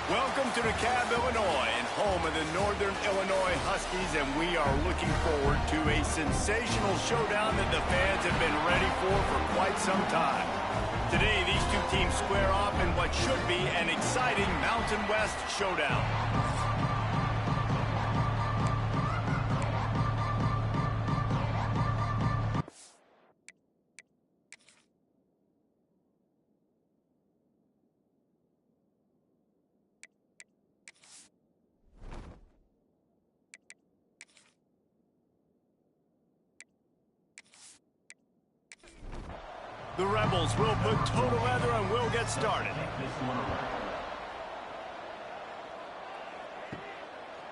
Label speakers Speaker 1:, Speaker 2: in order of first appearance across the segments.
Speaker 1: Welcome to DeKalb, Illinois, and home of the Northern Illinois Huskies, and we are looking forward to a sensational showdown that the fans have been ready for quite some time. Today, these two teams square off in what should be an exciting Mountain West showdown. The Rebels will put toe together and will get started.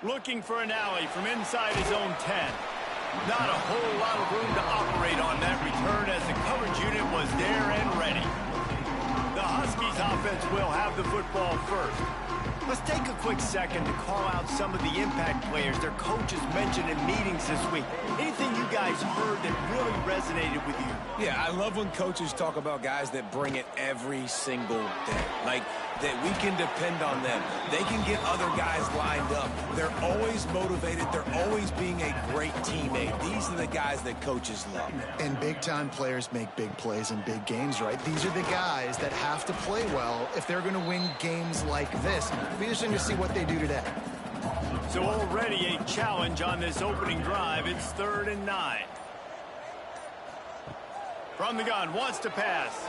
Speaker 1: Looking for an alley from inside his own 10. Not a whole lot of room to operate on that return as the coverage unit was there and ready. The Huskies offense will have the football first. Let's take a quick second to call out some of the impact players their coaches mentioned in meetings this week. Anything you guys heard that really resonated with you?
Speaker 2: Yeah, I love when coaches talk about guys that bring it every single day. Like, that we can depend on them. They can get other guys lined up. They're always motivated. They're always being a great teammate. These are the guys that coaches love.
Speaker 3: And big-time players make big plays in big games, right? These are the guys that have to play well if they're going to win games like this. It'll be interesting to see what they do today.
Speaker 1: So already a challenge on this opening drive. It's 3rd and 9. From the gun, wants to pass.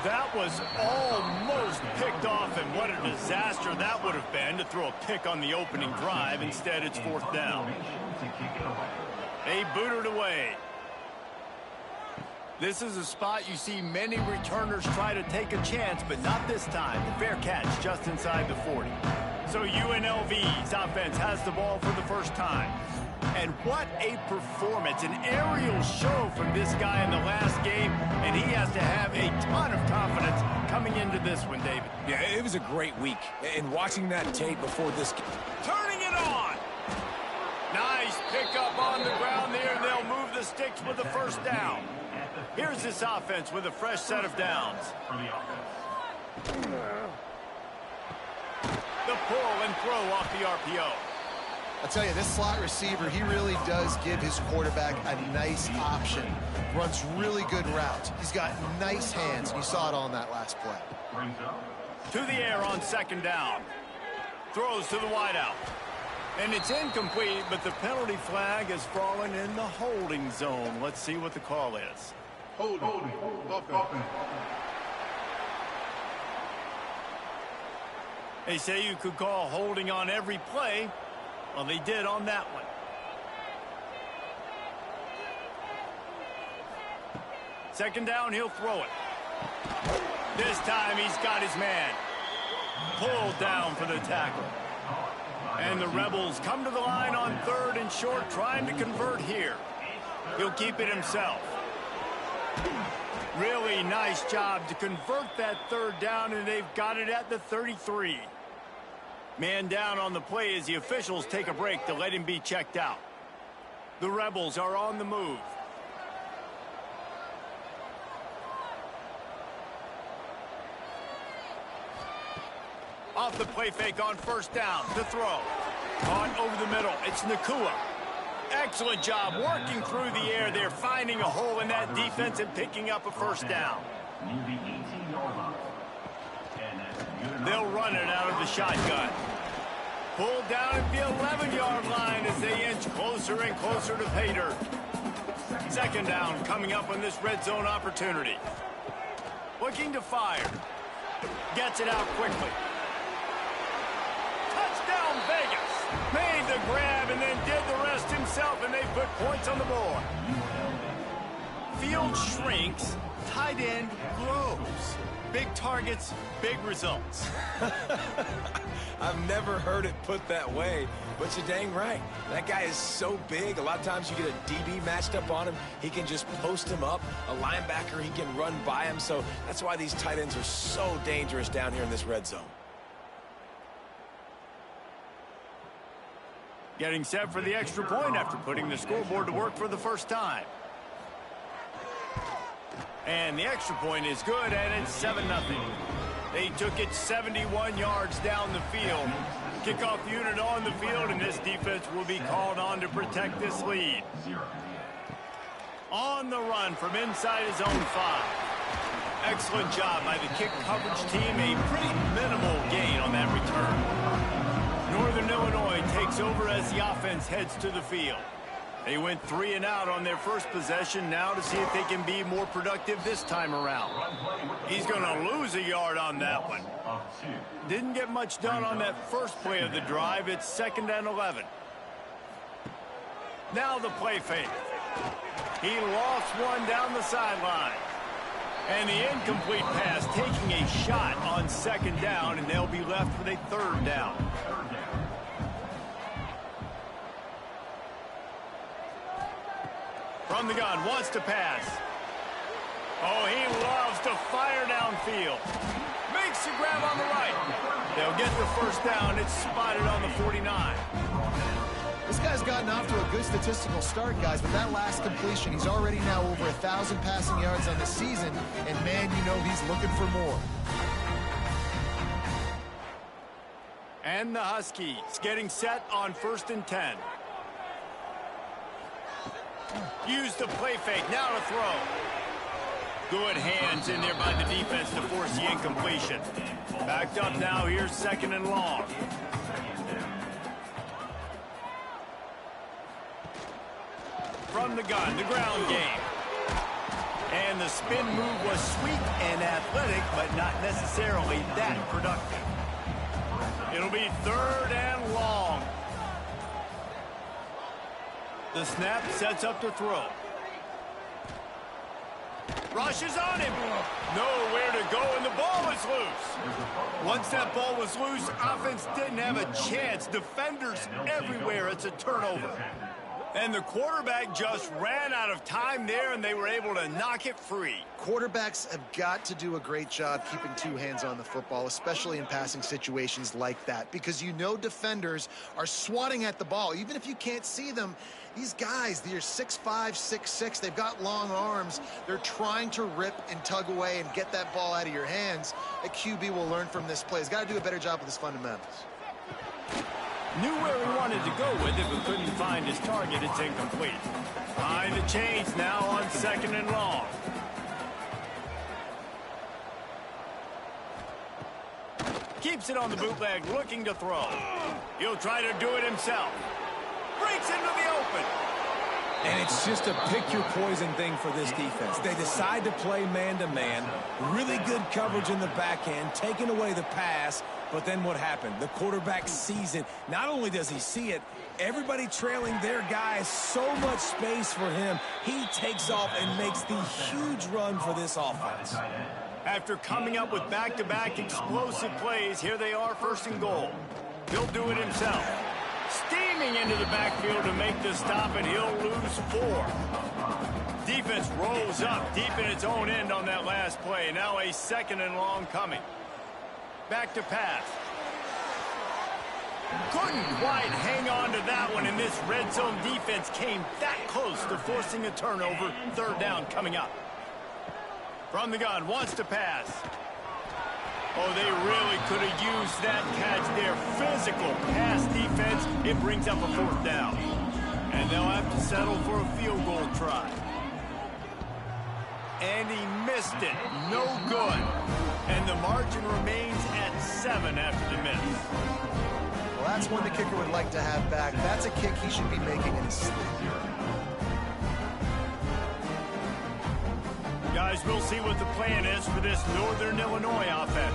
Speaker 1: That was almost picked off, and what a disaster that would have been to throw a pick on the opening drive. Instead, it's 4th down. They boot it away. This is a spot you see many returners try to take a chance, but not this time. The fair catch just inside the 40. So UNLV's offense has the ball for the first time. And what a performance, an aerial show from this guy in the last game, and he has to have a ton of confidence coming into this one, David.
Speaker 2: Yeah, it was a great week. And watching that tape before this...
Speaker 1: Turning it on! Nice pickup on the ground there, and they'll move the sticks with the first down. Here's this offense with a fresh set of downs. The pull and throw off the RPO.
Speaker 3: I'll tell you, this slot receiver, he really does give his quarterback a nice option. Runs really good routes. He's got nice hands, and you saw it on that last play.
Speaker 1: To the air on 2nd down. Throws to the wideout. And it's incomplete, but the penalty flag has fallen in the holding zone. Let's see what the call is.
Speaker 4: Holding.
Speaker 1: They say you could call holding on every play. Well, they did on that one. Second down, he'll throw it. This time he's got his man. Pulled down for the tackle. And the Rebels come to the line on 3rd and short, trying to convert here. He'll keep it himself. Really nice job to convert that 3rd down, and they've got it at the 33. Man down on the play as the officials take a break to let him be checked out. The Rebels are on the move. Off the play fake on 1st down. The throw. Caught over the middle. It's Nakua. Excellent job working through the air there, finding a hole in that defense and picking up a 1st down. They'll run it out of the shotgun. Pulled down at the 11-yard line as they inch closer and closer to pay dirt. 2nd down coming up on this red zone opportunity. Looking to fire. Gets it out quickly. Touchdown Vegas. Made the grab and then did the rest himself, and they put points on the board. Field shrinks, tight end grows. Big targets, big results.
Speaker 2: I've never heard it put that way, but you're dang right. That guy is so big. A lot of times you get a DB matched up on him. He can just post him up. A linebacker, he can run by him. So that's why these tight ends are so dangerous down here in this red zone.
Speaker 1: Getting set for the extra point after putting the scoreboard to work for the first time. And the extra point is good, and it's 7-0. They took it 71 yards down the field. Kickoff unit on the field, and this defense will be called on to protect this lead. On the run from inside his own 5. Excellent job by the kick coverage team. A pretty minimal gain on that return. Northern Illinois takes over as the offense heads to the field. They went 3 and out on their first possession. Now to see if they can be more productive this time around. He's going to lose a yard on that one. Didn't get much done on that first play of the drive. It's 2nd and 11. Now the play fake. He lost one down the sideline. And the incomplete pass taking a shot on 2nd down, and they'll be left with a 3rd down. From the gun, wants to pass. Oh, he loves to fire downfield. Makes the grab on the right. They'll get the 1st down. It's spotted on the 49.
Speaker 3: This guy's gotten off to a good statistical start, guys, but that last completion, he's already now over 1,000 passing yards on the season, and man, you know he's looking for more.
Speaker 1: And the Huskies getting set on 1st and 10. Use the play fake, now to throw. Good hands in there by the defense to force the incompletion. Backed up now, here's 2nd and long. From the gun, the ground game. And the spin move was sweet and athletic, but not necessarily that productive. It'll be 3rd and long. The snap sets up to throw. Rushes on him. Nowhere to go, and the ball is loose. Once that ball was loose, offense didn't have a chance. Defenders everywhere. It's a turnover. And the quarterback just ran out of time there, and they were able to knock it free.
Speaker 3: Quarterbacks have got to do a great job keeping 2 hands on the football, especially in passing situations like that, because you know defenders are swatting at the ball. Even if you can't see them, these guys, they're 6'5", 6'6", they've got long arms. They're trying to rip and tug away and get that ball out of your hands. A QB will learn from this play. He's got to do a better job with his fundamentals.
Speaker 1: Knew where he wanted to go with it, but couldn't find his target. It's incomplete. Behind the chains now on 2nd and long. Keeps it on the bootleg, looking to throw. He'll try to do it himself. Breaks into the open.
Speaker 2: And it's just a pick-your-poison thing for this defense. They decide to play man-to-man. Really good coverage in the back end, taking away the pass. But then what happened? The quarterback sees it. Not only does he see it, everybody trailing their guy, so much space for him. He takes off and makes the huge run for this offense.
Speaker 1: After coming up with back-to-back explosive plays, here they are 1st and goal. He'll do it himself. Steaming into the backfield to make the stop, and he'll lose 4. Defense rolls up deep in its own end on that last play. Now a 2nd and long coming. Back to pass. Couldn't quite hang on to that one, and this red zone defense came that close to forcing a turnover. 3rd down coming up. From the gun, wants to pass. Oh, they really could have used that catch there. Physical pass defense. It brings up a 4th down. And they'll have to settle for a field goal try. And he missed it. No good. And the margin remains at 7 after the miss.
Speaker 3: Well, that's one the kicker would like to have back. That's a kick he should be making in his sleep.
Speaker 1: Guys, we'll see what the plan is for this Northern Illinois offense.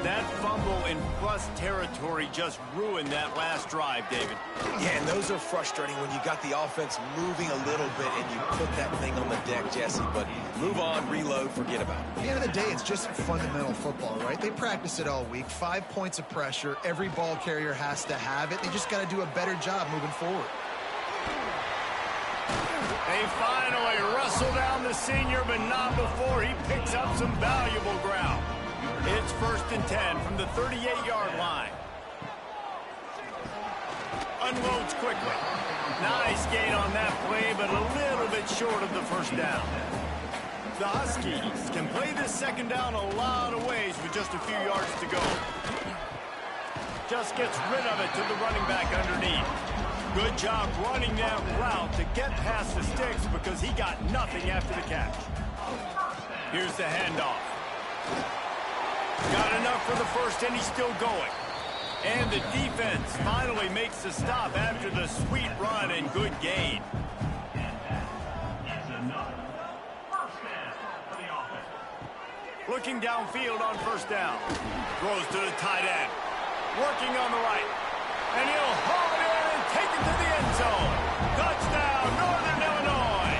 Speaker 1: That fumble in plus territory just ruined that last drive, David.
Speaker 2: Yeah, and those are frustrating when you got the offense moving a little bit and you put that thing on the deck, Jesse. But move on, reload, forget about it.
Speaker 3: At the end of the day, it's just fundamental football, right? They practice it all week. 5 points of pressure. Every ball carrier has to have it. They just got to do a better job moving forward.
Speaker 1: They finally wrestle down the senior, but not before he picks up some valuable ground. It's 1st and 10 from the 38-yard line. Unloads quickly. Nice gain on that play, but a little bit short of the 1st down. The Huskies can play this second down a lot of ways with just a few yards to go. Just gets rid of it to the running back underneath. Good job running that route to get past the sticks because he got nothing after the catch. Here's the handoff. Got enough for the first, and he's still going. And the defense finally makes the stop after the sweet run and good gain. Looking downfield on first down. Throws to the tight end. Working on the right. And he'll haul it in and take it to the end zone. Touchdown, Northern Illinois.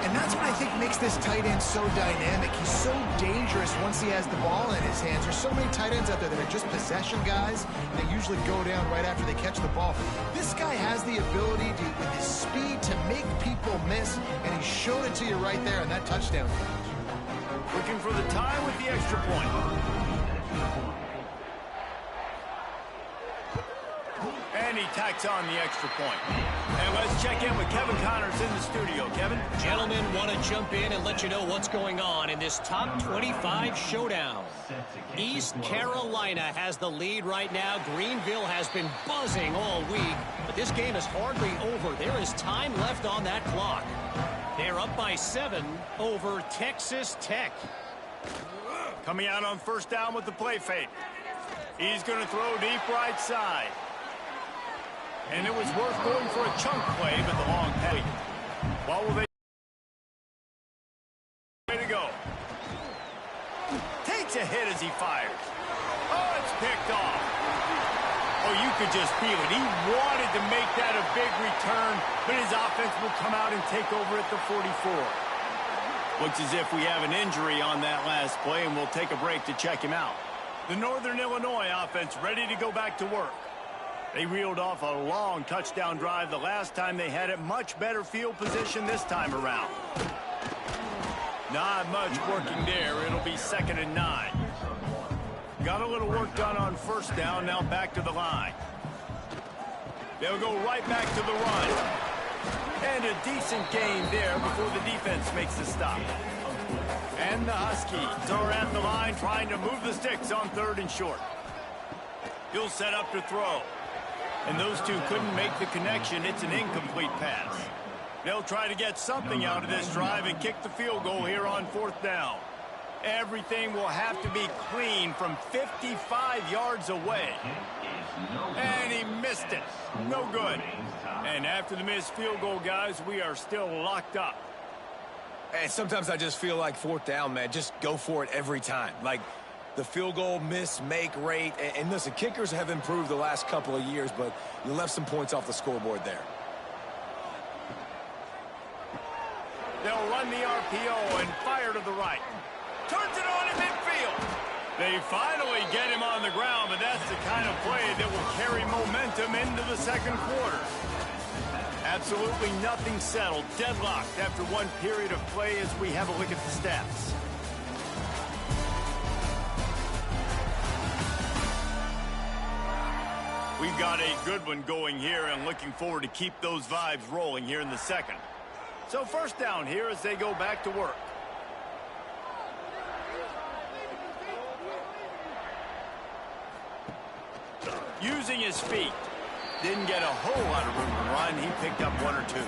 Speaker 3: And that's what I think makes this tight end so dynamic. He's so dangerous once he has the ball in his hands. There's so many tight ends out there that are just possession guys. They usually go down right after they catch the ball. This guy has the ability to, with his speed, to make people miss, and he showed it to you right there in that touchdown catch.
Speaker 1: Looking for the tie with the extra point. And he tacks on the extra point. And let's check in with Kevin Connors in the studio. Kevin?
Speaker 4: Gentlemen, want to jump in and let you know what's going on in this top 25 showdown. East Carolina has the lead right now. Greenville has been buzzing all week, but this game is hardly over. There is time left on that clock. They're up by 7 over Texas Tech.
Speaker 1: Coming out on first down with the play fake. He's going to throw deep right side. And it was worth going for a chunk play, but the long pass. What will they way to go? Takes a hit as he fires. Oh, it's picked off. Oh, you could just feel it. He wanted to make that a big return, but his offense will come out and take over at the 44. Looks as if we have an injury on that last play, and we'll take a break to check him out. The Northern Illinois offense ready to go back to work. They reeled off a long touchdown drive the last time they had it. Much better field position this time around. Not much working there. It'll be 2nd and 9. Got a little work done on first down. Now back to the line. They'll go right back to the run. And a decent gain there before the defense makes the stop. And the Huskies are at the line trying to move the sticks on 3rd and short. He'll set up to throw. And those two couldn't make the connection. It's an incomplete pass. They'll try to get something out of this drive and kick the field goal here on 4th down. Everything will have to be clean from 55 yards away. And he missed it. No good. And after the missed field goal, guys, we are still locked up.
Speaker 2: And sometimes I just feel like 4th down, man. Just go for it every time. Like, the field goal miss-make rate. And listen, kickers have improved the last couple of years, but you left some points off the scoreboard there.
Speaker 1: They'll run the RPO and fire to the right. Turns it on in midfield. They finally get him on the ground, but that's the kind of play that will carry momentum into the 2nd quarter. Absolutely nothing settled. Deadlocked after one period of play as we have a look at the stats. We've got a good one going here and looking forward to keep those vibes rolling here in the 2nd. So first down here as they go back to work. Using his feet. Didn't get a whole lot of room to run. He picked up 1 or 2.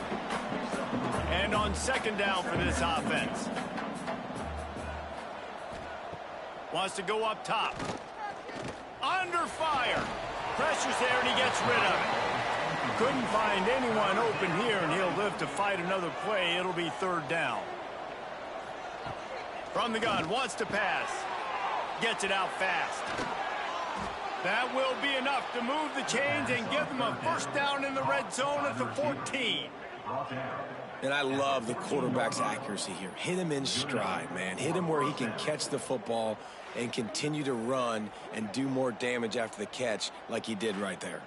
Speaker 1: And on 2nd down for this offense. Wants to go up top. Under fire. Pressure's there and he gets rid of it. Couldn't find anyone open here, and he'll live to fight another play. It'll be 3rd down. From the gun, wants to pass. Gets it out fast. That will be enough to move the chains and give them a first down in the red zone at the 14.
Speaker 2: And I love the quarterback's accuracy here. Hit him in stride, man. Hit him where he can catch the football and continue to run and do more damage after the catch like he did right there.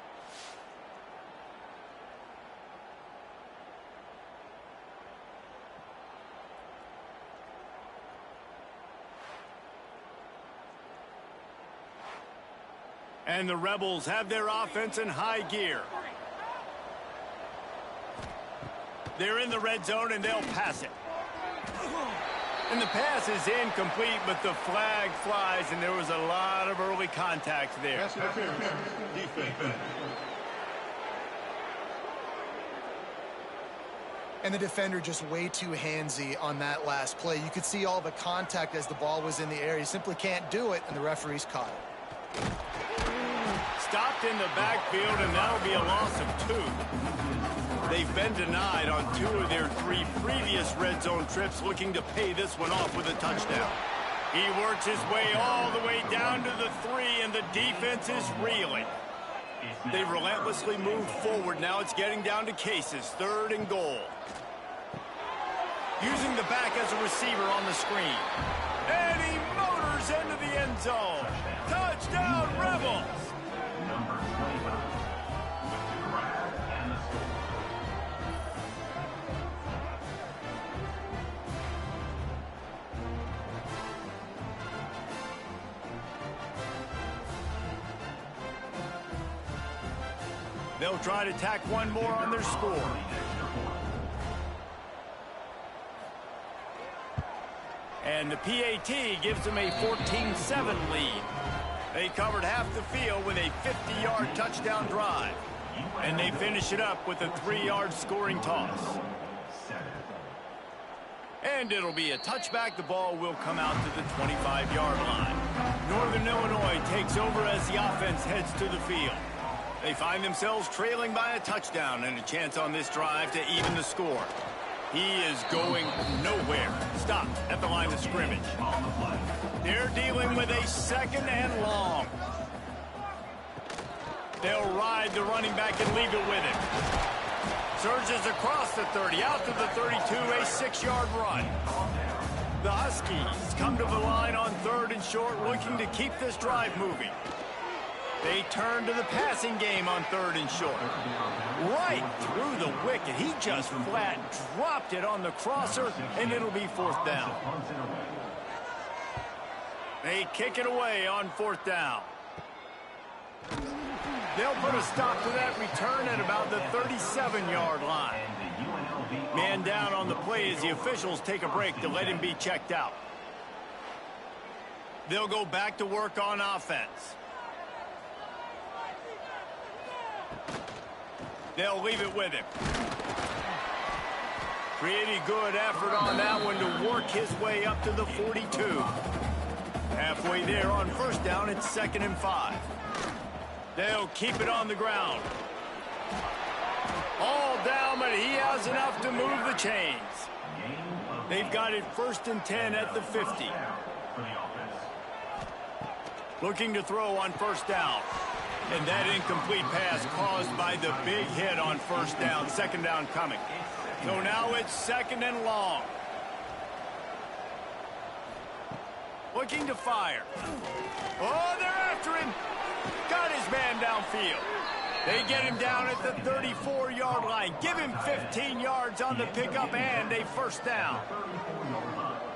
Speaker 1: And the Rebels have their offense in high gear. They're in the red zone, and they'll pass it. And the pass is incomplete, but the flag flies, and there was a lot of early contact there.
Speaker 3: And the defender just way too handsy on that last play. You could see all the contact as the ball was in the air. He simply can't do it, and the referee's caught it.
Speaker 1: Stopped in the backfield, and that'll be a loss of 2. They've been denied on 2 of their 3 previous red zone trips, looking to pay this one off with a touchdown. He works his way all the way down to the 3, and the defense is reeling. They've relentlessly moved forward. Now it's getting down to cases. 3rd and goal. Using the back as a receiver on the screen. And he motors into the end zone. Touchdown, Rebels! They'll try to tack one more on their score. And the PAT gives them a 14-7 lead. They covered half the field with a 50-yard touchdown drive. And they finish it up with a 3-yard scoring toss. And it'll be a touchback. The ball will come out to the 25-yard line. Northern Illinois takes over as the offense heads to the field. They find themselves trailing by a touchdown and a chance on this drive to even the score. He is going nowhere. Stopped at the line of scrimmage. They're dealing with a 2nd and long. They'll ride the running back and leave it with him. Surges across the 30, out to the 32, a 6-yard run. The Huskies come to the line on 3rd and short, looking to keep this drive moving. They turn to the passing game on 3rd and short. Right through the wicket. He just flat dropped it on the crosser, and it'll be 4th down. They kick it away on 4th down. They'll put a stop to that return at about the 37-yard line. Man down on the play as the officials take a break to let him be checked out. They'll go back to work on offense. They'll leave it with him. Pretty good effort on that one to work his way up to the 42. Halfway there on 1st down, it's 2nd and 5. They'll keep it on the ground. All down, but he has enough to move the chains. They've got it 1st and 10 at the 50. Looking to throw on 1st down. And that incomplete pass caused by the big hit on 1st down. 2nd down coming. So now it's 2nd and long. Looking to fire. Oh, they're after him. Got his man downfield. They get him down at the 34-yard line. Give him 15 yards on the pickup and a 1st down.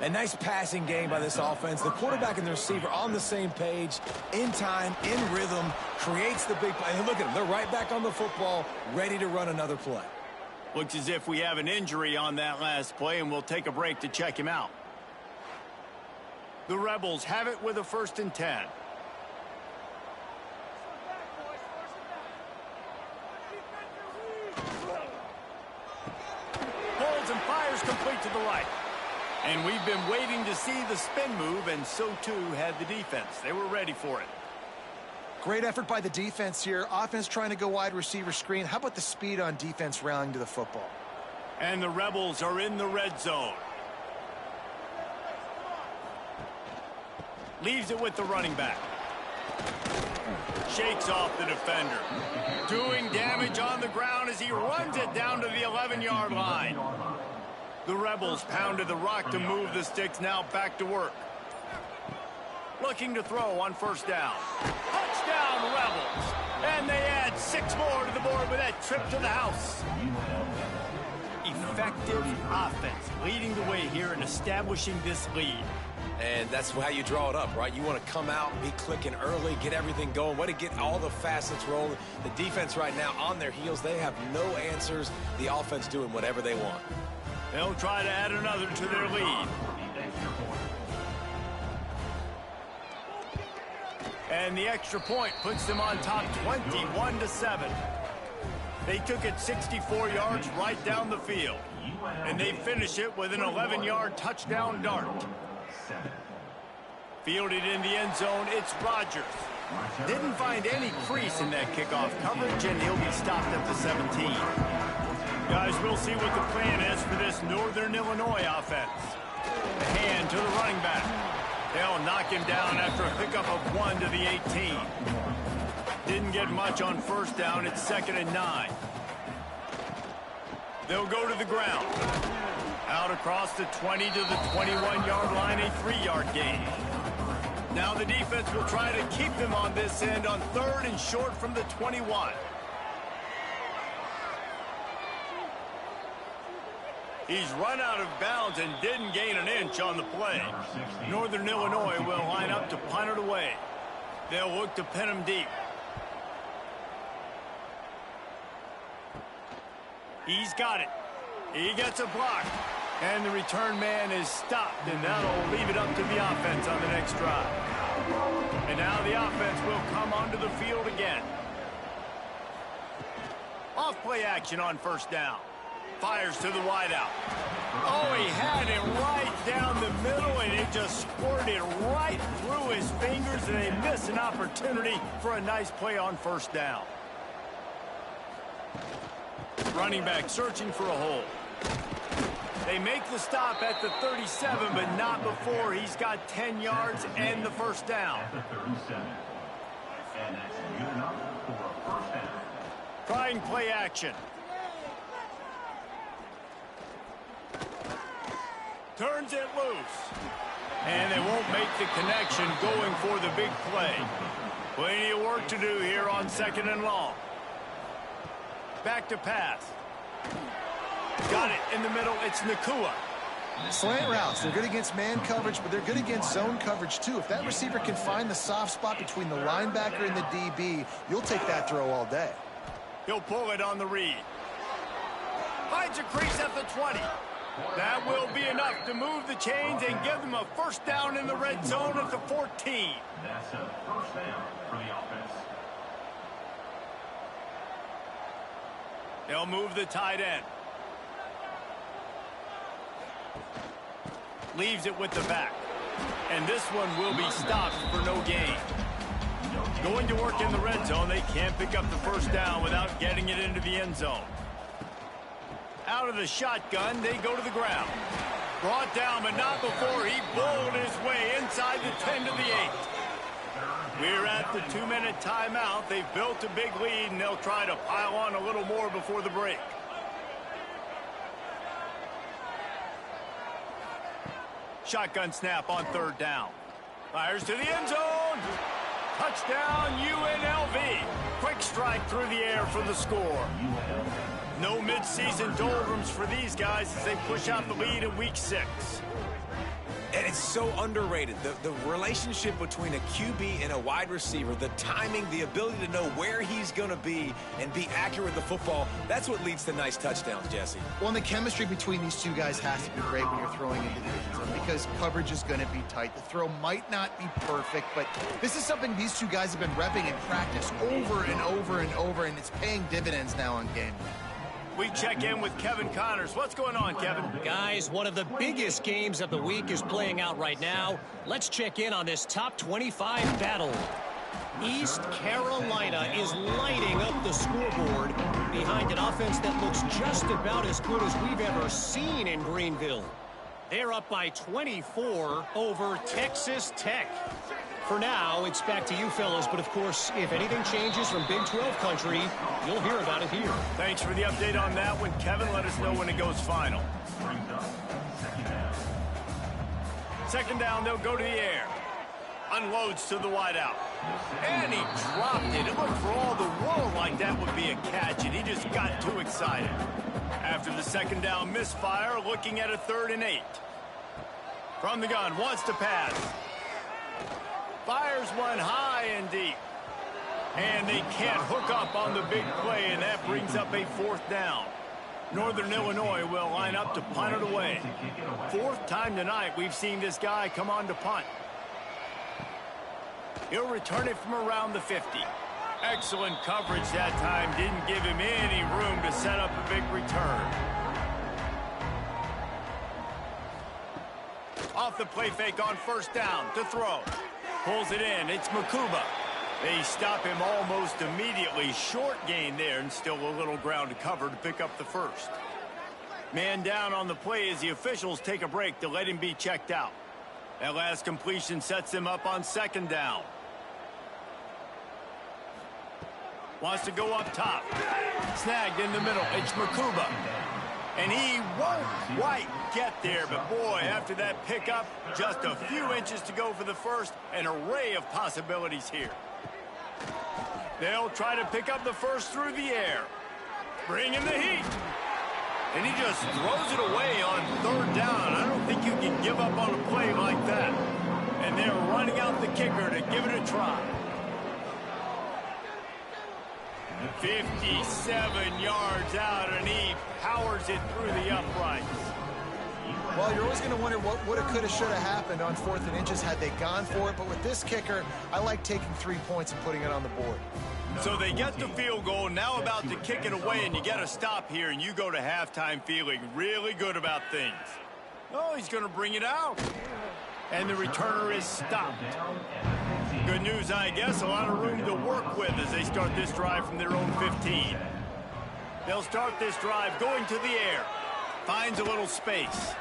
Speaker 2: A nice passing game by this offense. The quarterback and the receiver on the same page, in time, in rhythm, creates the big play. And look at them. They're right back on the football, ready to run another play.
Speaker 1: Looks as if we have an injury on that last play, and we'll take a break to check him out. The Rebels have it with a 1st and 10. Holds and fires complete to the right. And we've been waiting to see the spin move, and so too had the defense. They were ready for it.
Speaker 3: Great effort by the defense here. Offense trying to go wide receiver screen. How about the speed on defense rallying to the football?
Speaker 1: And the Rebels are in the red zone. Leaves it with the running back. Shakes off the defender. Doing damage on the ground as he runs it down to the 11-yard line. The Rebels pounded the rock to move the sticks, now back to work. Looking to throw on 1st down. Touchdown, Rebels! And they add 6 more to the board with that trip to the house. Effective offense leading the way here and establishing this lead.
Speaker 2: And that's how you draw it up, right? You want to come out, be clicking early, get everything going, way to get all the facets rolling. The defense right now on their heels, they have no answers. The offense doing whatever they want.
Speaker 1: They'll try to add another to their lead. And the extra point puts them on top 21-7. They took it 64 yards right down the field. And they finish it with an 11-yard touchdown dart. Fielded in the end zone, it's Rodgers. Didn't find any crease in that kickoff coverage, and he'll be stopped at the 17. Guys, we'll see what the plan is for this Northern Illinois offense. The hand to the running back. They'll knock him down after a pickup of 1 to the 18. Didn't get much on first down. It's 2nd and 9. They'll go to the ground. Out across the 20 to the 21-yard line, a 3-yard gain. Now the defense will try to keep them on this end on 3rd and short from the 21. He's run out of bounds and didn't gain an inch on the play. Northern Illinois will line up to punt it away. They'll look to pin him deep. He's got it. He gets a block. And the return man is stopped, and that'll leave it up to the offense on the next drive. And now the offense will come onto the field again. Off play action on first down. Fires to the wideout. Oh, he had it right down the middle, and it just squirted right through his fingers, and they miss an opportunity for a nice play on first down. Running back searching for a hole. They make the stop at the 37, but not before he's got 10 yards and the first down. Trying play action. Turns it loose. And they won't make the connection going for the big play. Plenty of work to do here on 2nd and long. Back to pass. Got it in the middle. It's Nakua.
Speaker 3: Slant routes. They're good against man coverage, but they're good against zone coverage, too. If that receiver can find the soft spot between the linebacker and the DB, you'll take that throw all day.
Speaker 1: He'll pull it on the read. Finds a crease at the 20. That will be enough to move the chains and give them a first down in the red zone at the 14.
Speaker 5: That's a first down for the offense.
Speaker 1: They'll move the tight end. Leaves it with the back. And this one will be stopped for no gain. Going to work in the red zone. They can't pick up the first down without getting it into the end zone. Out of the shotgun, they go to the ground. Brought down, but not before he bowled his way inside the 10 to the 8. We're at the 2-minute timeout. They've built a big lead, and they'll try to pile on a little more before the break. Shotgun snap on 3rd down. Fires to the end zone. Touchdown, UNLV. Quick strike through the air for the score. No midseason doldrums for these guys as they push out the lead in week 6.
Speaker 2: And it's so underrated. The relationship between a QB and a wide receiver, the timing, the ability to know where he's going to be and be accurate with the football, that's what leads to nice touchdowns, Jesse.
Speaker 3: Well, and the chemistry between these two guys has to be great when you're throwing into the end zone because coverage is going to be tight. The throw might not be perfect, but this is something these two guys have been repping in practice over and over and over, and it's paying dividends now on game day.
Speaker 1: We check in with Kevin Connors. What's going on, Kevin?
Speaker 4: Guys, one of the biggest games of the week is playing out right now. Let's check in on this top 25 battle. East Carolina is lighting up the scoreboard behind an offense that looks just about as good as we've ever seen in Greenville. They're up by 24 over Texas Tech. For now, it's back to you fellas, but of course, if anything changes from Big 12 country, you'll hear about it here.
Speaker 1: Thanks for the update on that one, Kevin. Let us know when it goes final. 2nd down, they'll go to the air. Unloads to the wideout. And he dropped it. It looked for all the world like that would be a catch, and he just got too excited. After the 2nd down misfire, looking at a 3rd and 8. From the gun, wants to pass. Fires one high and deep. And they can't hook up on the big play, and that brings up a 4th down. Northern Illinois will line up to punt it away. Fourth time tonight we've seen this guy come on to punt. He'll return it from around the 50. Excellent coverage that time. Didn't give him any room to set up a big return. Off the play fake on first down to throw. Pulls it in. It's Makuba. They stop him almost immediately. Short gain there and still a little ground to cover to pick up the first. Man down on the play as the officials take a break to let him be checked out. That last completion sets him up on second down. Wants to go up top. Snagged in the middle. It's Makuba. And he won't quite get there. But, boy, after that pickup, just a few inches to go for the first. An array of possibilities here. They'll try to pick up the first through the air. Bring in the heat. And he just throws it away on third down. I don't think you can give up on a play like that. And they're running out the kicker to give it a try. 57 yards out, and he powers it through the uprights.
Speaker 3: Well, you're always going to wonder what woulda, coulda, shoulda happened on 4th and inches had they gone for it. But with this kicker, I like taking 3 points and putting it on the board.
Speaker 1: So they get the field goal, now about to kick it away, and you get a stop here, and you go to halftime feeling really good about things. Oh, he's going to bring it out. And the returner is stopped. Good news, I guess, a lot of room to work with as they start this drive from their own 15. They'll start this drive going to the air. Finds a little space.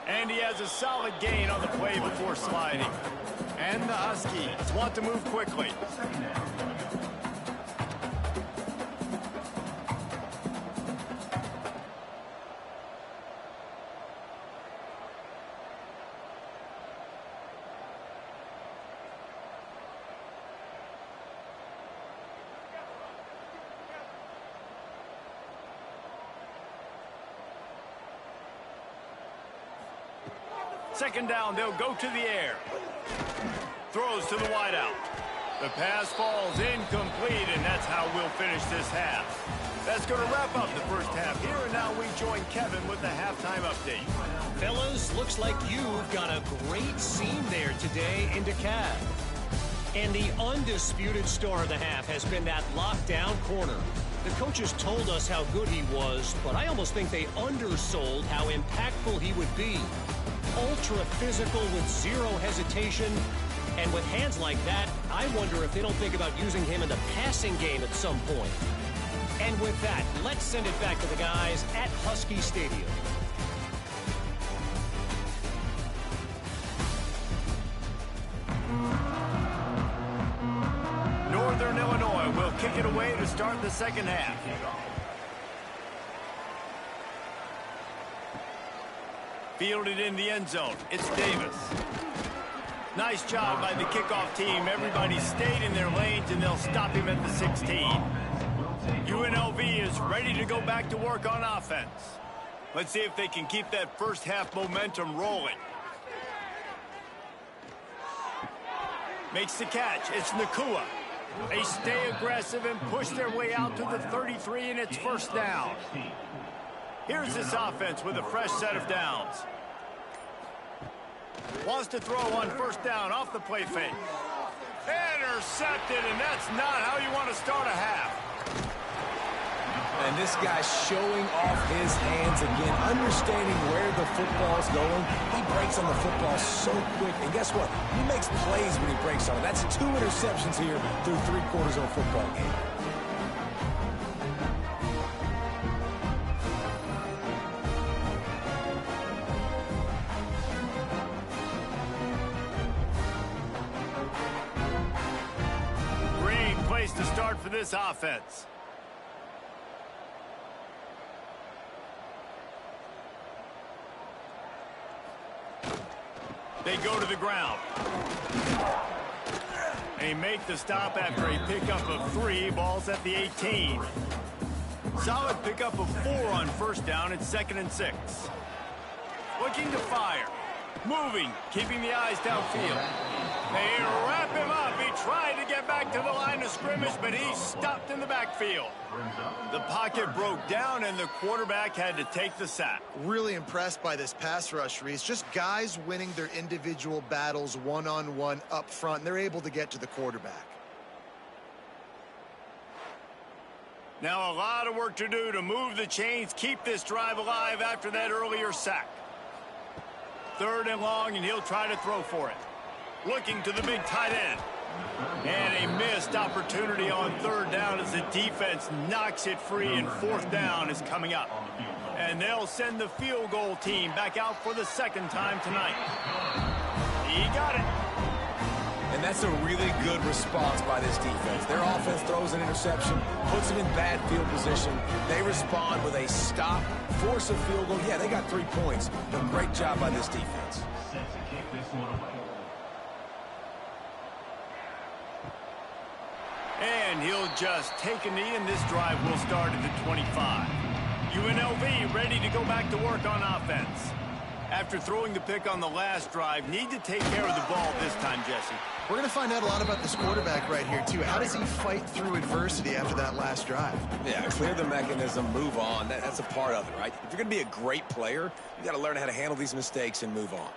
Speaker 1: And he has a solid gain on the play before sliding. And the Huskies want to move quickly. Second down, they'll go to the air. Throws to the wideout. The pass falls incomplete, and that's how we'll finish this half. That's going to wrap up the first half here, and now we join Kevin with the halftime update.
Speaker 4: Fellas, looks like you've got a great scene there today in DeKalb. And the undisputed star of the half has been that lockdown corner. The coaches told us how good he was, but I almost think they undersold how impactful he would be. Ultra physical with zero hesitation, and with hands like that, I wonder if they don't think about using him in the passing game at some point. And with that, let's send it back to the guys at Husky Stadium.
Speaker 1: Northern Illinois will kick it away to start the second half. Fielded in the end zone. It's Davis. Nice job by the kickoff team. Everybody stayed in their lanes, and they'll stop him at the 16. UNLV is ready to go back to work on offense. Let's see if they can keep that first half momentum rolling. Makes the catch. It's Nakua. They stay aggressive and push their way out to the 33, and it's first down. Here's this offense with a fresh set of downs. Wants to throw on first down off the play fake. Intercepted, and that's not how you want to start a half.
Speaker 2: And this guy's showing off his hands again, understanding where the football's going. He breaks on the football so quick. And guess what? He makes plays when he breaks on it. That's 2 interceptions here through 3 quarters of a football game.
Speaker 1: Great place to start for this offense. They go to the ground. They make the stop after a pickup of 3. Ball's at the 18. Solid pickup of 4 on first down. It's 2nd and 6. Looking to fire. Moving. Keeping the eyes downfield. They wrap him up. He tried to get back to the line of scrimmage, but he's stopped in the backfield. The pocket broke down, and the quarterback had to take the sack.
Speaker 3: Really impressed by this pass rush, Reese. Just guys winning their individual battles one-on-one up front, and they're able to get to the quarterback.
Speaker 1: Now a lot of work to do to move the chains, keep this drive alive after that earlier sack. 3rd and long, and he'll try to throw for it. Looking to the big tight end. And a missed opportunity on 3rd down as the defense knocks it free, and 4th down is coming up. And they'll send the field goal team back out for the 2nd time tonight. He got it.
Speaker 2: And that's a really good response by this defense. Their offense throws an interception, puts them in bad field position. They respond with a stop, force a field goal. Yeah, they got 3 points, but great job by this defense.
Speaker 5: Set to kick this one away.
Speaker 1: And he'll just take a knee, and this drive will start at the 25. UNLV ready to go back to work on offense. After throwing the pick on the last drive, need to take care of the ball this time, Jesse.
Speaker 3: We're going to find out a lot about this quarterback right here, too. How does he fight through adversity after that last drive?
Speaker 2: Yeah, clear the mechanism, move on. That's a part of it, right? If you're going to be a great player, you got to learn how to handle these mistakes and move on.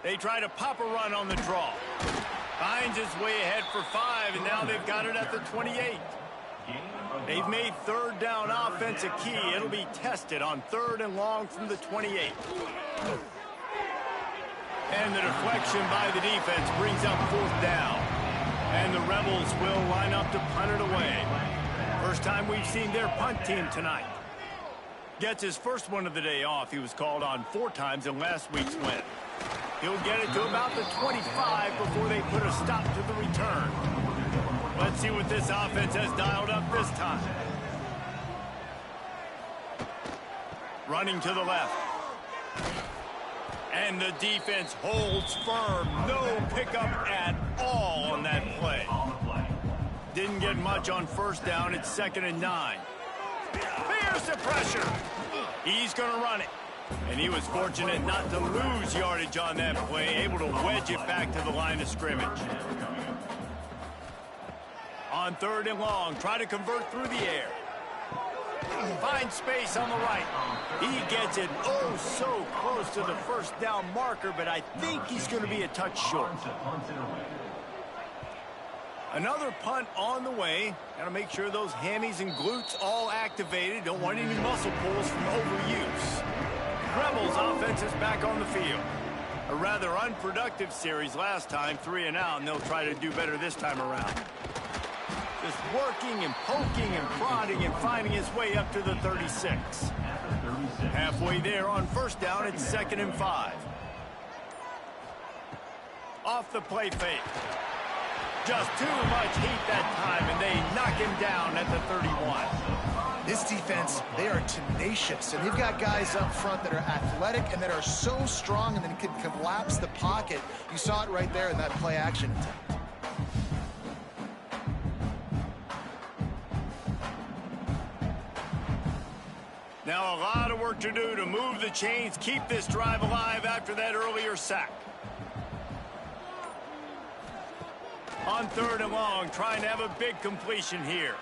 Speaker 1: They try to pop a run on the draw. Finds his way ahead for 5, and now they've got it at the 28. They've made 3rd down offense a key. It'll be tested on 3rd and long from the 28. And the deflection by the defense brings up 4th down. And the Rebels will line up to punt it away. First time we've seen their punt team tonight. Gets his first one of the day off. He was called on 4 times in last week's win. He'll get it to about the 25 before they put a stop to the return. Let's see what this offense has dialed up this time. Running to the left. And the defense holds firm. No pickup at all on that play. Didn't get much on 1st down. It's 2nd and 9. Here's the pressure. He's going to run it. And he was fortunate not to lose yardage on that play, able to wedge it back to the line of scrimmage. On 3rd and long, try to convert through the air. Finds space on the right. He gets it oh so close to the 1st down marker, but I think he's going to be a touch short. Another punt on the way. Got to make sure those hammies and glutes all activated. Don't want any muscle pulls from overuse. Rebels offense is back on the field. A rather unproductive series last time, 3 and out, and they'll try to do better this time around. Just working and poking and prodding and finding his way up to the 36. Halfway there on 1st down, it's 2nd and 5. Off the play fake. Just too much heat that time, and they knock him down at the 31.
Speaker 3: This defense, they are tenacious, and they've got guys up front that are athletic and that are so strong and then can collapse the pocket. You saw it right there in that play action attempt.
Speaker 1: Now a lot of work to do to move the chains, keep this drive alive after that earlier sack. On 3rd and long, trying to have a big completion here.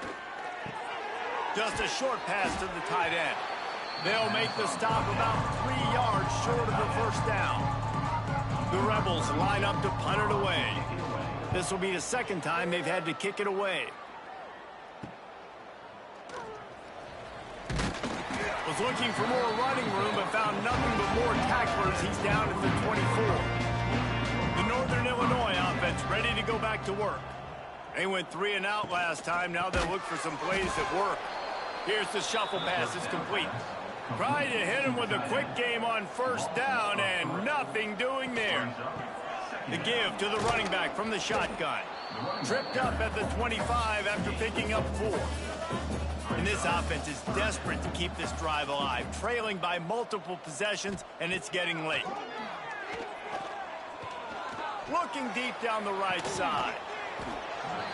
Speaker 1: Just a short pass to the tight end. They'll make the stop about 3 yards short of the 1st down. The Rebels line up to punt it away. This will be the 2nd time they've had to kick it away. Was looking for more running room, but found nothing but more tacklers. He's down at the 24. The Northern Illinois offense ready to go back to work. They went 3 and out last time. Now they'll look for some plays that work. Here's the shuffle pass. It's complete. Trying to hit him with a quick game on 1st down, and nothing doing there. The give to the running back from the shotgun. Tripped up at the 25 after picking up 4. And this offense is desperate to keep this drive alive, trailing by multiple possessions, and it's getting late. Looking deep down the right side.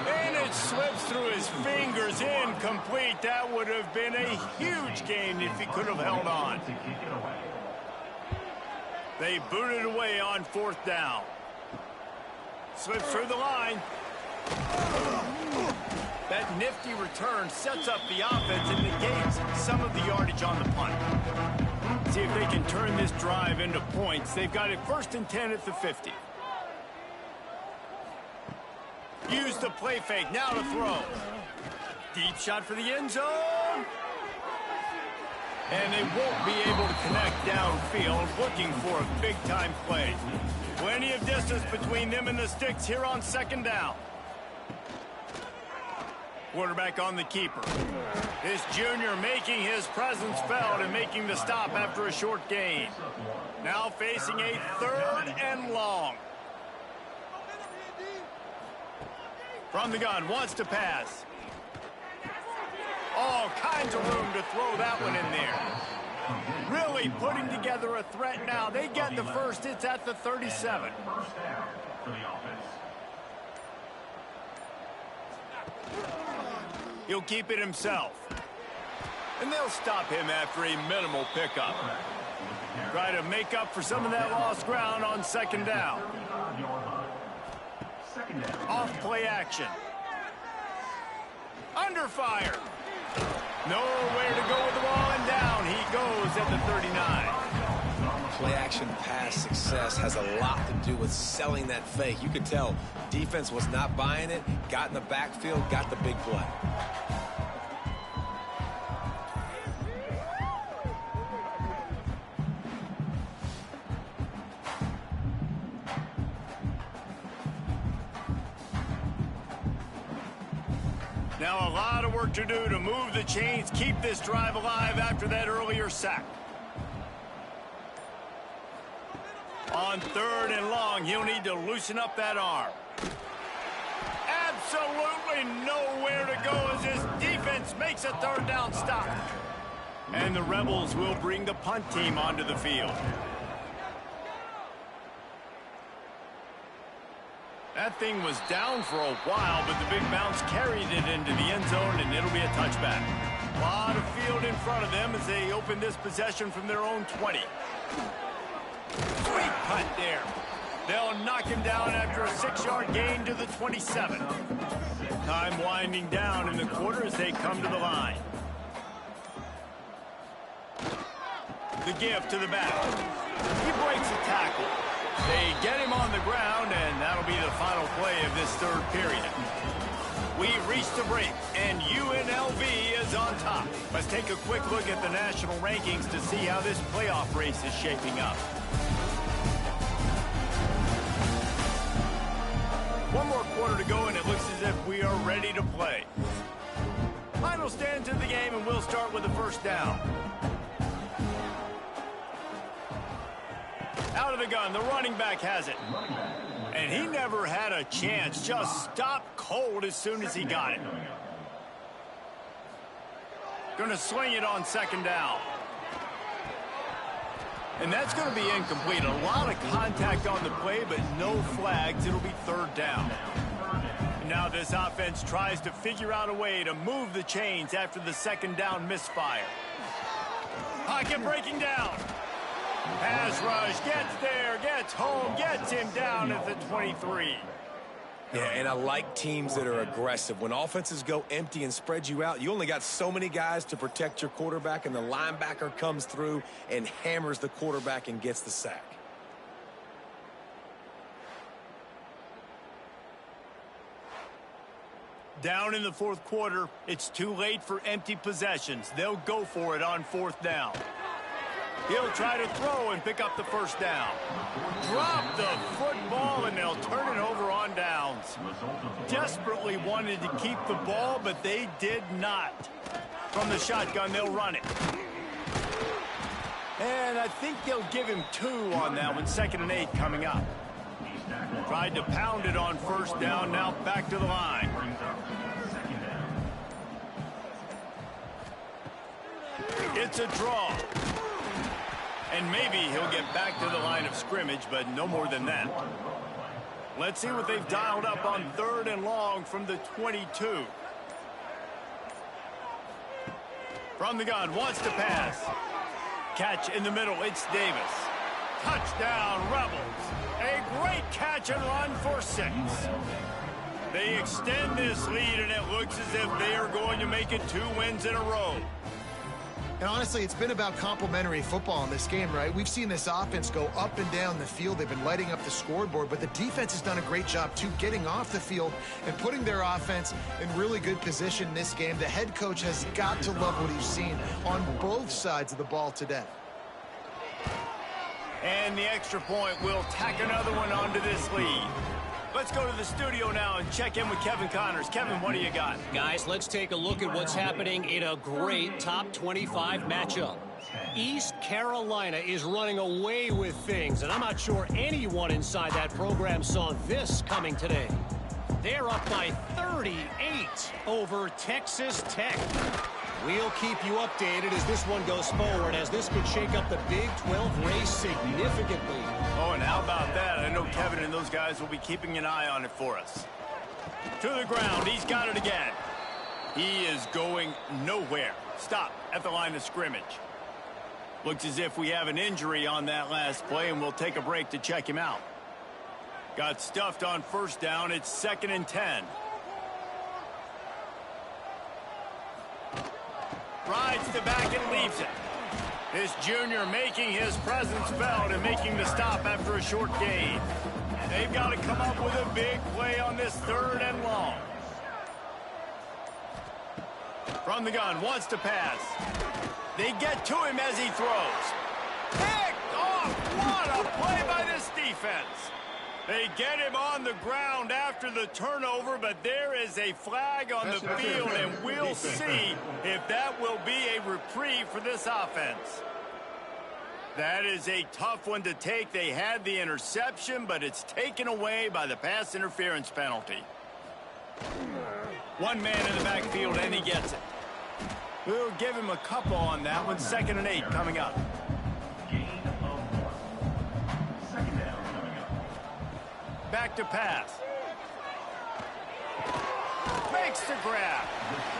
Speaker 1: And it slips through his fingers, incomplete. That would have been a huge gain if he could have held on. They booted away on 4th down. Slips through the line. That nifty return sets up the offense and negates some of the yardage on the punt. See if they can turn this drive into points. They've got it 1st and 10 at the 50. Use the play fake. Now to throw. Deep shot for the end zone. And they won't be able to connect downfield, looking for a big-time play. Plenty of distance between them and the sticks here on 2nd down. Quarterback on the keeper. This junior making his presence felt and making the stop after a short gain. Now facing a 3rd and long. From the gun, wants to pass. All kinds of room to throw that one in there. Really putting together a threat now. They get the first. It's at the 37. He'll keep it himself. And they'll stop him after a minimal pickup. Try to make up for some of that lost ground on 2nd down. Off play action. Under fire. Nowhere to go with the ball, and down he goes at the 39.
Speaker 2: Play action pass success has a lot to do with selling that fake. You could tell defense was not buying it, got in the backfield, got the big play.
Speaker 1: Now a lot of work to do to move the chains, keep this drive alive after that earlier sack. On 3rd and long, he'll need to loosen up that arm. Absolutely nowhere to go as his defense makes a 3rd down stop. And the Rebels will bring the punt team onto the field. That thing was down for a while, but the big bounce carried it into the end zone, and it'll be a touchback. A lot of field in front of them as they open this possession from their own 20. Sweet punt there. They'll knock him down after a 6-yard gain to the 27. Time winding down in the quarter as they come to the line. The give to the back. He breaks a tackle. They get him on the ground, and that'll be the final play of this 3rd period. We've reached the break, and UNLV is on top. Let's take a quick look at the national rankings to see how this playoff race is shaping up. One more quarter to go, and it looks as if we are ready to play. Final stands in the game, and we'll start with the 1st down. Out of the gun, the running back has it. And he never had a chance. Just stopped cold as soon as he got it. Gonna swing it on 2nd down. And that's going to be incomplete. A lot of contact on the play, but no flags. It'll be 3rd down. Now this offense tries to figure out a way to move the chains after the 2nd down misfire. Pocket breaking down. Pass rush, gets there, gets home, gets him down at the 23.
Speaker 2: Yeah, and I like teams that are aggressive. When offenses go empty and spread you out, you only got so many guys to protect your quarterback, and the linebacker comes through and hammers the quarterback and gets the sack.
Speaker 1: Down in the 4th quarter, it's too late for empty possessions. They'll go for it on 4th down. He'll try to throw and pick up the 1st down. Drop the football, and they'll turn it over on downs. Desperately wanted to keep the ball, but they did not. From the shotgun, they'll run it. And I think they'll give him 2 on that one. 2nd and 8 coming up. Tried to pound it on 1st down, now back to the line. It's a draw. And maybe he'll get back to the line of scrimmage, but no more than that. Let's see what they've dialed up on 3rd and long from the 22. From the gun, wants to pass. Catch in the middle, it's Davis. Touchdown, Rebels. A great catch and run for 6. They extend this lead, and it looks as if they are going to make it 2 wins in a row.
Speaker 3: And honestly, it's been about complementary football in this game, right? We've seen this offense go up and down the field. They've been lighting up the scoreboard, but the defense has done a great job, too, getting off the field and putting their offense in really good position in this game. The head coach has got to love what he's seen on both sides of the ball today.
Speaker 1: And the extra point will tack another one onto this lead. Let's go to the studio now and check in with Kevin Connors. Kevin, what do you got?
Speaker 4: Guys, let's take a look at what's happening in a great top 25 matchup. East Carolina is running away with things, and I'm not sure anyone inside that program saw this coming today. They're up by 38 over Texas Tech. We'll keep you updated as this one goes forward, as this could shake up the Big 12 race significantly.
Speaker 1: Oh, and how about that? I know Kevin and those guys will be keeping an eye on it for us. To the ground. He's got it again. He is going nowhere. Stop at the line of scrimmage. Looks as if we have an injury on that last play, and we'll take a break to check him out. Got stuffed on first down. It's 2nd and 10. Rides the back and leaves it. This junior making his presence felt and making the stop after a short gain. They've got to come up with a big play on this 3rd and long. From the gun, wants to pass. They get to him as he throws. Picked off! What a play by this defense. They get him on the ground after the turnover, but there is a flag on the field, and we'll see if that will be a reprieve for this offense. That is a tough one to take. They had the interception, but it's taken away by the pass interference penalty. One man in the backfield, and he gets it. We'll give him a couple on that one. 2nd and 8 coming up. Back to pass. Makes the grab.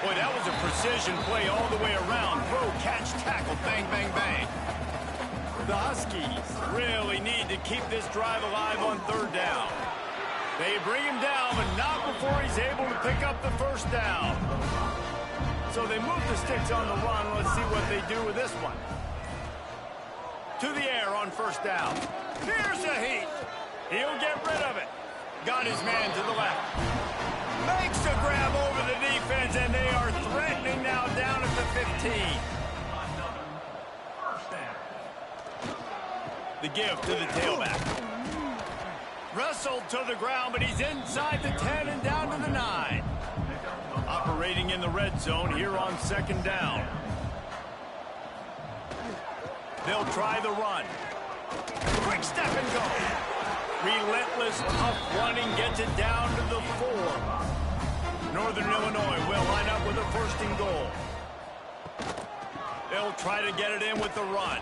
Speaker 1: Boy, that was a precision play all the way around. Throw, catch, tackle, bang, bang, bang. The Huskies really need to keep this drive alive on 3rd down. They bring him down, but not before he's able to pick up the 1st down. So they move the sticks on the run. Let's see what they do with this one. To the air on 1st down. Here's a heat. He'll get rid of it. Got his man to the left. Makes the grab over the defense, and they are threatening now down at the 15. The give to the tailback. Wrestled to the ground, but he's inside the 10 and down to the 9. Operating in the red zone here on 2nd down. They'll try the run. Quick step and go. Relentless, tough running gets it down to the 4. Northern Illinois will line up with a 1st and goal. They'll try to get it in with the run.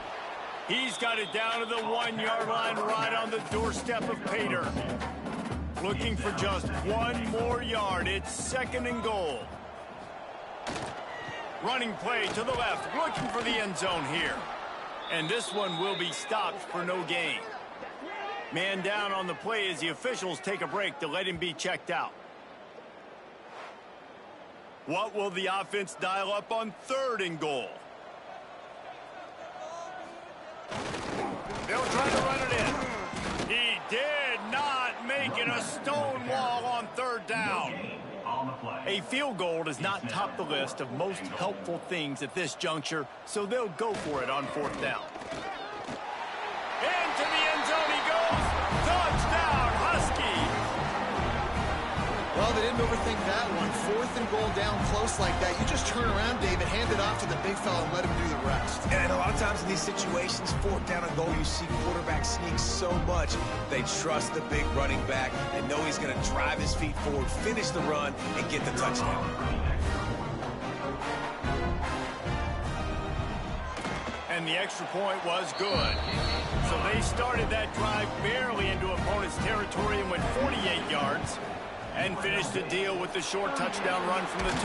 Speaker 1: He's got it down to the 1-yard line right on the doorstep of Pater. Looking for just 1 more yard. It's 2nd and goal. Running play to the left, looking for the end zone here. And this one will be stopped for no gain. Man down on the play as the officials take a break to let him be checked out. What will the offense dial up on 3rd and goal? They'll try to run it in. He did not make it a stone wall on 3rd down. A field goal does not top the list of most helpful things at this juncture, so they'll go for it on 4th down. Into the end zone he goes. Touchdown, Huskies.
Speaker 3: Well, they didn't overthink that one. 4th and goal down close like that. You just turn around, David, hand it off to the big fella and let him do the rest.
Speaker 2: And a lot of times in these situations, 4th down and goal, you see quarterbacks sneak so much. They trust the big running back and know he's going to drive his feet forward, finish the run, and get the touchdown.
Speaker 1: And the extra point was good. So they started that drive barely into opponent's territory and went 48 yards. And finished the deal with the short touchdown run from the 2.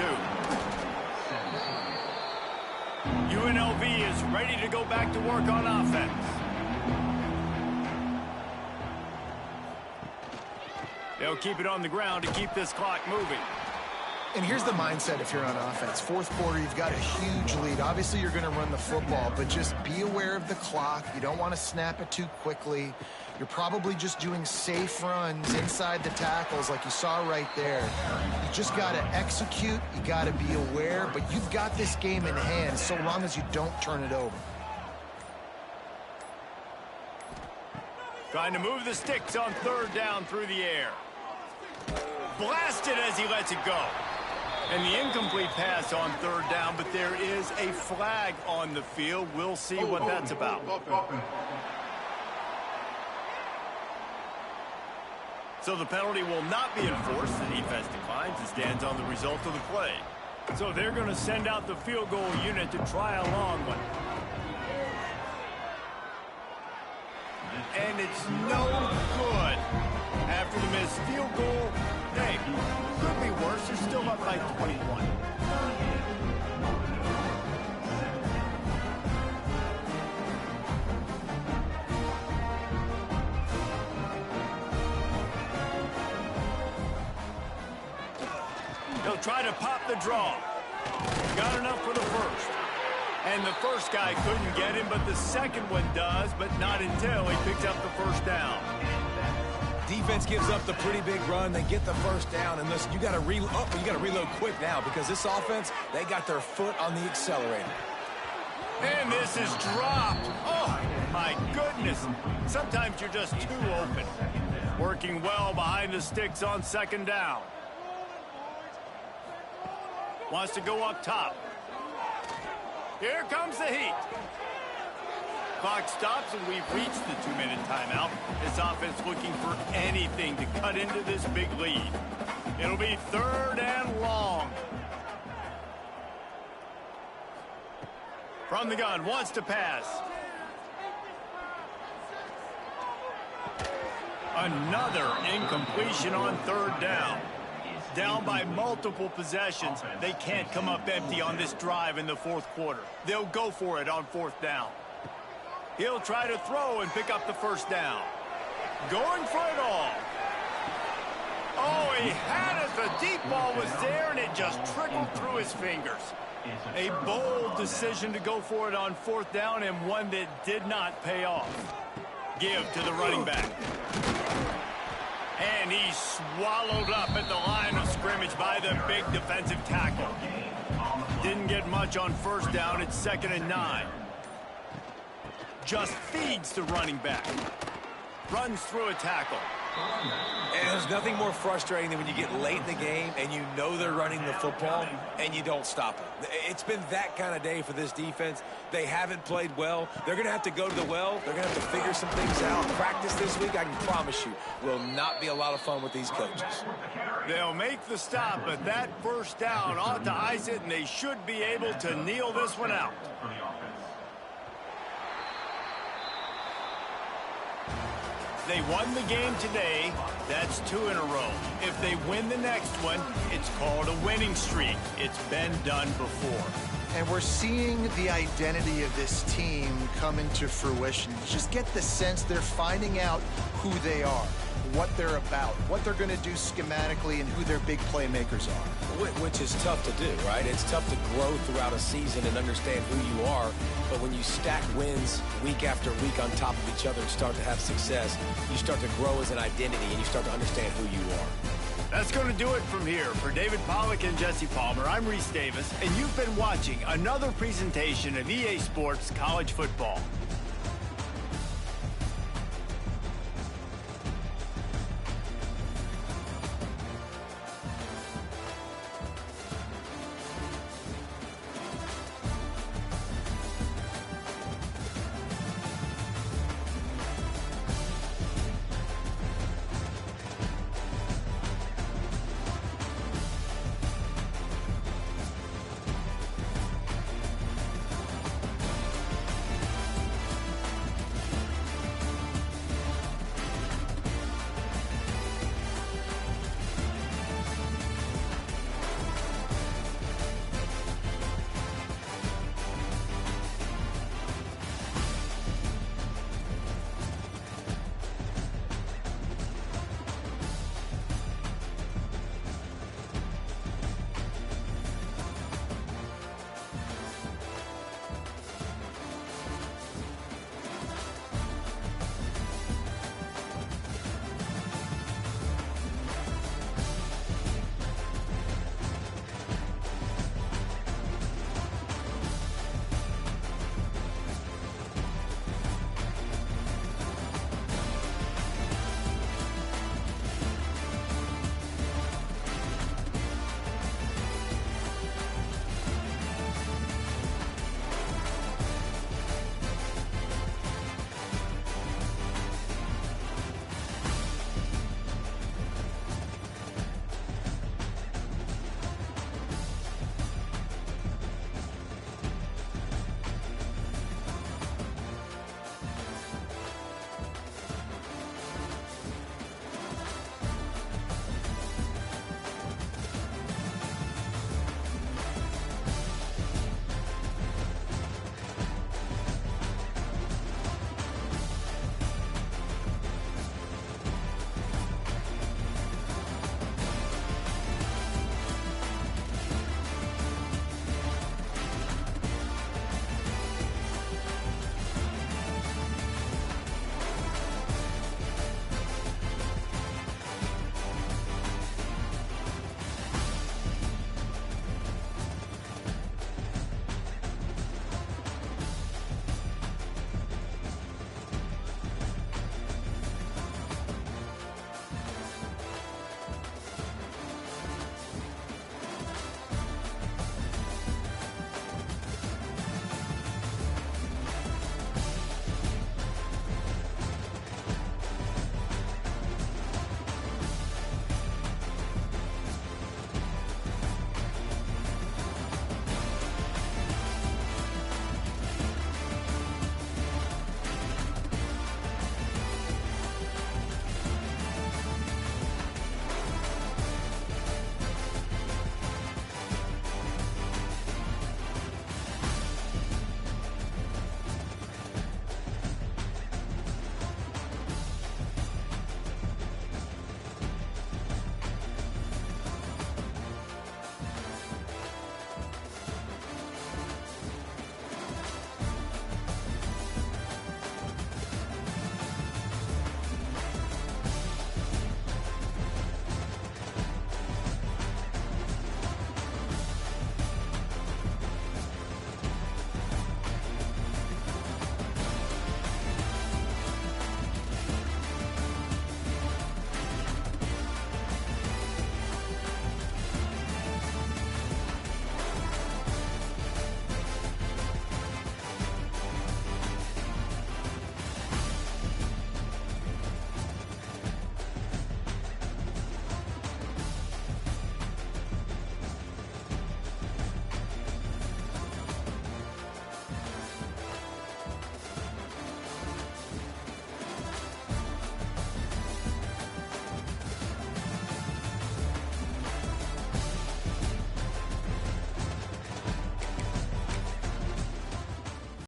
Speaker 1: UNLV is ready to go back to work on offense. They'll keep it on the ground to keep this clock moving.
Speaker 3: And here's the mindset if you're on offense. Fourth quarter, you've got a huge lead. Obviously, you're going to run the football, but just be aware of the clock. You don't want to snap it too quickly. You're probably just doing safe runs inside the tackles like you saw right there. You just got to execute. You got to be aware, but you've got this game in hand so long as you don't turn it over.
Speaker 1: Trying to move the sticks on third down through the air. Blasted as he lets it go. And the incomplete pass on third down, but there is a flag on the field. We'll see what that's about. So the penalty will not be enforced. The defense declines and stands on the result of the play. So they're going to send out the field goal unit to try a long one. And it's no good. After the missed field goal, hey, could be worse. They're still up by 21. He'll try to pop the draw. Got enough for the first. And the first guy couldn't get him, but the second one does, but not until he picks up the first down.
Speaker 2: Defense gives up the pretty big run. They get the first down, and listen, you got to reload quick now because this offense, they got their foot on the accelerator.
Speaker 1: And this is dropped. Oh, my goodness. Sometimes you're just too open. Working well behind the sticks on second down. Wants to go up top. Here comes the heat. Clock stops, and we've reached the 2-minute timeout. This offense looking for anything to cut into this big lead. It'll be third and long. From the gun, wants to pass. Another incompletion on third down. Down by multiple possessions. They can't come up empty on this drive in the fourth quarter. They'll go for it on fourth down. He'll try to throw and pick up the first down. Going for it all. Oh, he had it. The deep ball was there, and it just trickled through his fingers. A bold decision to go for it on fourth down, and one that did not pay off. Give to the running back. And he's swallowed up at the line of scrimmage by the big defensive tackle. Didn't get much on first down. It's 2nd and 9. Just feeds the running back. Runs through a tackle.
Speaker 2: And there's nothing more frustrating than when you get late in the game and you know they're running the football and you don't stop it. It's been that kind of day for this defense. They haven't played well. They're going to have to go to the well. They're going to have to figure some things out. Practice this week, I can promise you, will not be a lot of fun with these coaches.
Speaker 1: They'll make the stop, but that first down ought to ice it, and they should be able to kneel this one out. They won the game today. That's 2 in a row. If they win the next one, it's called a winning streak. It's been done before.
Speaker 3: And we're seeing the identity of this team come into fruition. You just get the sense they're finding out who they are, what they're about, what they're going to do schematically, and who their big playmakers are.
Speaker 2: Which is tough to do, right? It's tough to grow throughout a season and understand who you are. But when you stack wins week after week on top of each other and start to have success, you start to grow as an identity and you start to understand who you are.
Speaker 1: That's going to do it from here. For David Pollack and Jesse Palmer, I'm Reese Davis, and you've been watching another presentation of EA Sports College Football.